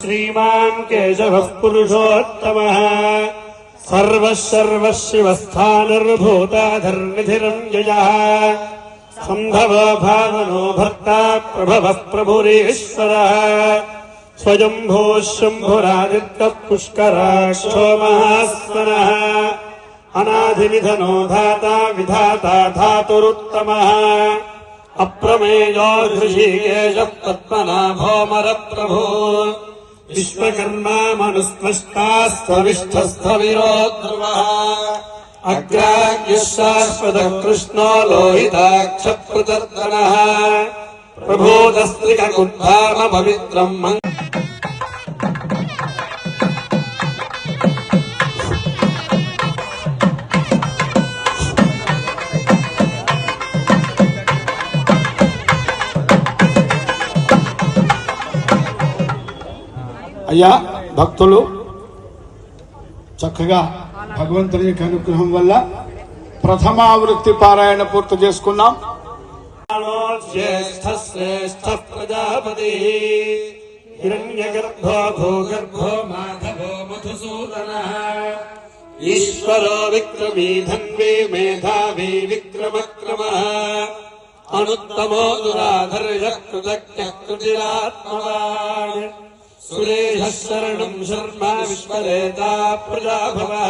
श्रीमान् केशवः पुरुषोत्तमः सर्वः सर्वः शिवस्थानिर्भूताधर्निधिरञ्जयः सम्भवो भावनो भर्ता प्रभवः प्रभुरीश्वरः स्वयम्भूः शम्भुरादित्यः पुष्कराक्षो महास्वनः अनाधिनिधनो धाता विधाता धातुरुत्तमः अप्रमेयो हृषीकेशः पद्मनाभोऽमरप्रभु विश्वकर्मा मनुस्पष्टास्त्वविष्ठस्थविरो ध्रुवः अग्राग्यः शाश्वतः कृष्णो लोहिताक्षप्रचर्दनः प्रभूतस्त्रिककुद्धामपवित्रम् అయ్యా భక్తులు చక్కగా భగవంతుని యొక్క అనుగ్రహం వల్ల ప్రథమావృత్తి పారాయణ పూర్తి చేసుకున్నాం. జ్యేష్ఠ శ్రేష్ఠ ప్రజాపతి హిరణ్యగర్భో భూగర్భో మాధవో మధుసూదనః ఈశ్వరో విక్రమీ ధన్వీ మేధావీ విక్రమక్రమః అనుత్తమో దురాధర్యః కృతజ్ఞః కృతిరాత్మవాన్ सुरेशः शरणं शर्मा विश्वरेता प्रजाभवः